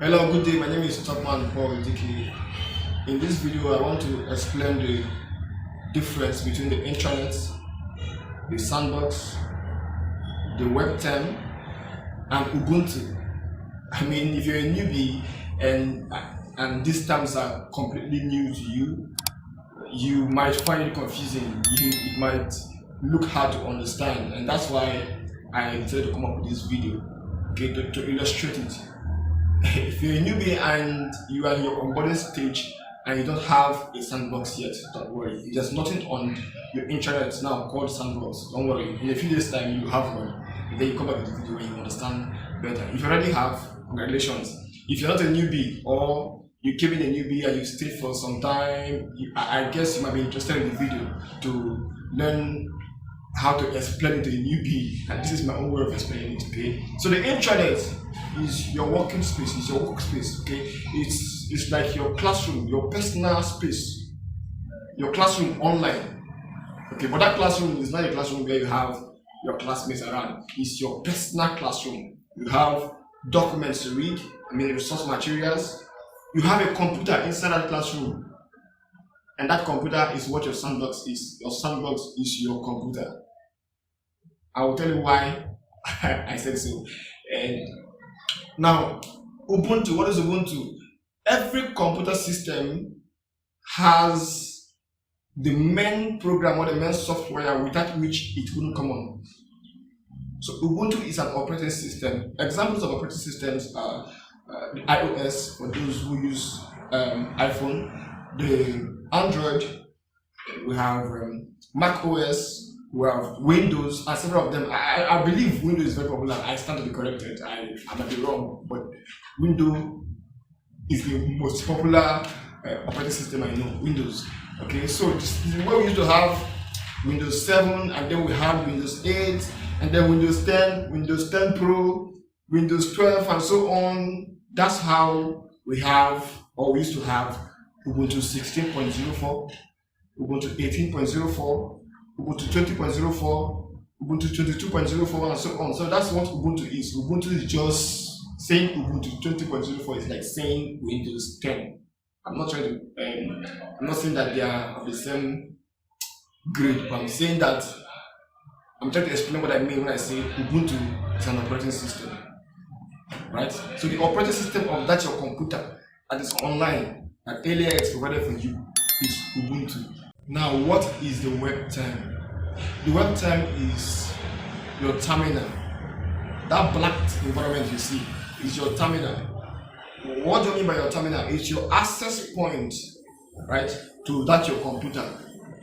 Hello, good day. My name is Topman Paul-Dike. In this video, I want to explain the difference between the intranet, the sandbox, the Webterm, and Ubuntu. I mean, if you're a newbie and these terms are completely new to you, you might find it confusing. It might look hard to understand, and that's why I decided to come up with this video, okay, to illustrate it. If you're a newbie and you are in your onboarding stage and you don't have a sandbox yet, don't worry. There's nothing on your intranet now called sandbox. Don't worry. In a few days' time, you have one. And then you come back to the video and you understand better. If you already have, congratulations. If you're not a newbie or you came in a newbie and you stayed for some time, I guess you might be interested in the video to learn how to explain it to a newbie, and this is my own way of explaining it. Okay, so the intranet is your working space, is your workspace. Okay, it's like your classroom, your personal space, your classroom online. Okay, but that classroom is not a classroom where you have your classmates around. It's your personal classroom. You have documents to read, resource materials. You have a computer inside that classroom, and that computer is what your sandbox is. Your sandbox is your computer. I will tell you why I said so. And now, Ubuntu, what is Ubuntu? Every computer system has the main program or the main software without which it wouldn't come on. So Ubuntu is an operating system. Examples of operating systems are the iOS for those who use iPhone, the Android, we have Mac OS, we have Windows, and several of them. I believe Windows is very popular. I stand to be corrected. I might be wrong, but Windows is the most popular operating system I know. Windows. Okay, so this is where we used to have Windows 7, and then we have Windows 8, and then Windows 10, Windows 10 Pro, Windows 12, and so on. That's how we have, or we used to have, Ubuntu 16.04, Ubuntu 18.04, Ubuntu 20.04, Ubuntu 22.04, and so on. So that's what Ubuntu is. Ubuntu is just saying Ubuntu 20.04 is like saying Windows 10. I'm not saying that they are of the same grade, but I'm saying that I'm trying to explain what I mean when I say Ubuntu is an operating system. Right? So the operating system of that your computer that is online and earlier it's provided for you is Ubuntu. Now, what is the Webterm? The Webterm is your terminal. That black environment you see is your terminal. What do you mean by your terminal? It's your access point, right, to that your computer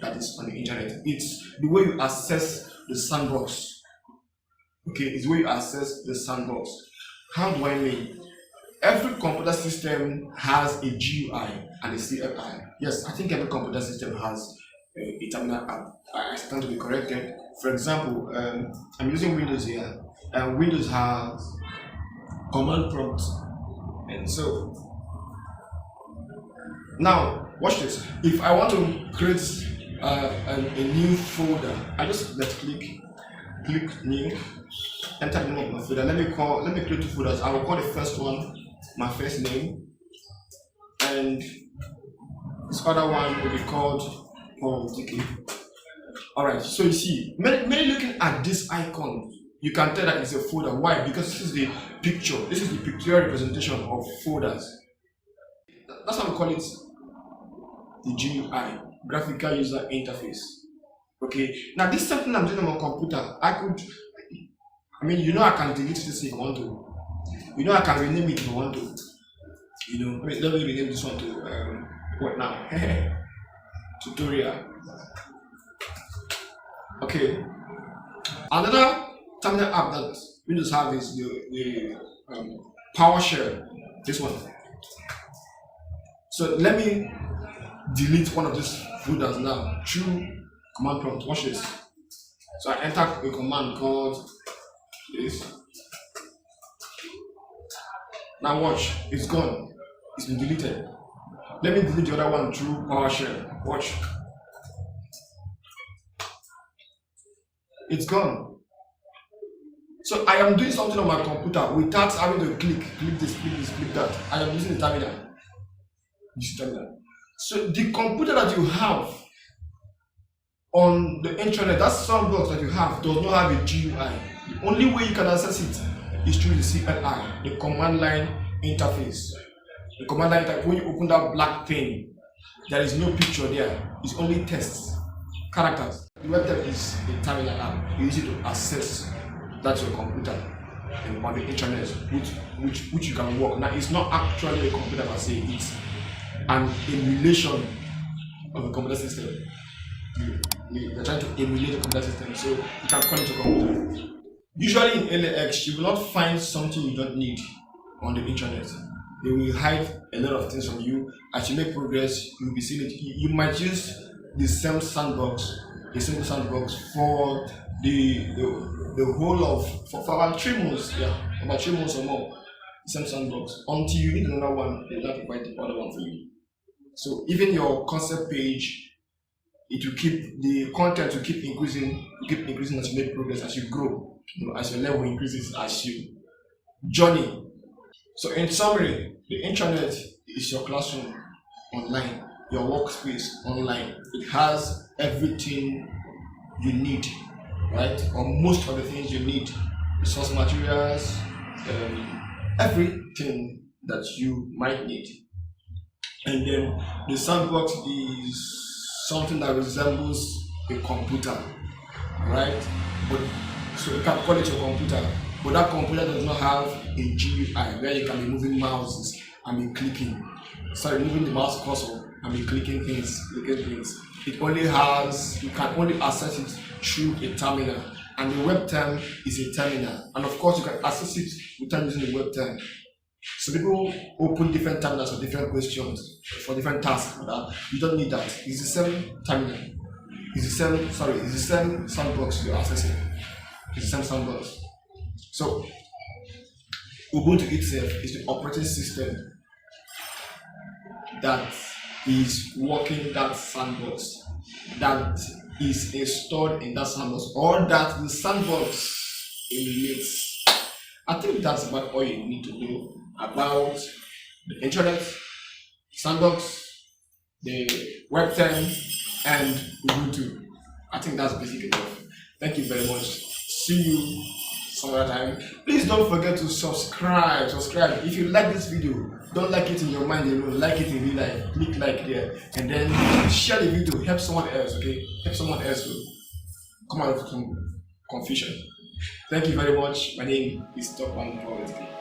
that is on the internet. It's the way you access the sandbox. Okay, it's the way you access the sandbox. How do I mean? Every computer system has a GUI and a CLI. Yes, I think every computer system has a terminal app. I stand to be corrected. For example, I'm using Windows here, and Windows has command prompt. And so, now, watch this. If I want to create a new folder, I just click new, enter the name of my folder. Let me create two folders. I will call the first one my first name, and this other one will be called Paul-Dike. Alright, so you see, many looking at this icon, you can tell that it's a folder. Why? Because this is the picture, this is the pictorial representation of folders. That's how we call it the GUI, graphical user interface. Okay, now this is something I'm doing on my computer. I can delete this if I want to. I can rename it if I want to. Let me rename this one to what now? Tutorial. Okay. Another terminal app that Windows have is the PowerShell. This one. So let me delete one of these folders now through command prompt. Watch this. So I enter a command called this. Now watch, it's gone. It's been deleted. Let me delete the other one through PowerShell. Watch. It's gone. So I am doing something on my computer without having to click this, click that. I am using the terminal. So the computer that you have on the intranet, that Sandbox that you have, does not have a GUI. The only way you can access it is through the CLI, the command line interface. The command line interface, when you open that black thing, there is no picture there. It's only text, characters. The Webterm is a terminal app. You use it to access that's your computer and on the intranet, which you can work. Now, it's not actually a computer per se. It's an emulation of a computer system. You're trying to emulate a computer system, so you can call it a computer. Usually in LAX, you will not find something you don't need on the intranet. They will hide a lot of things from you. As you make progress, you will be seeing it. You might use the same sandbox, a single sandbox for the whole of for about 3 months, about 3 months or more. The same sandbox until you need another one. They will not provide the other one for you. So even your concept page, it will keep the content will keep increasing as you make progress, as you grow, as your level increases, as you journey. So in summary, the intranet is your classroom online, your workspace online. It has everything you need, right? Or most of the things you need, the source materials, everything that you might need. And then the sandbox is something that resembles a computer, right? But so you can call it your computer, but that computer does not have a GUI where you can be moving mouses and be clicking. Sorry, moving the mouse cursor and be clicking things. It only has, you can only access it through a terminal, and the Webterm is a terminal. And of course, you can access it without using the Webterm. So people open different terminals for different questions, for different tasks. You don't need that. It's the same terminal. It's the same sandbox you're accessing. It's the same sandbox. So Ubuntu itself is the operating system that is working that sandbox, that is installed in that sandbox, or that the sandbox emulates. I think that's about all you need to know about the intranet, Sandbox, the Webterm, and Ubuntu. I think that's basic enough. Thank you very much. See you some other time. Please don't forget to subscribe. If you like this video, don't like it in your mind alone, like it in real life. Click like there, and then share the video. Help someone else, okay? Help someone else to come out of some confusion. Thank you very much. My name is Topman.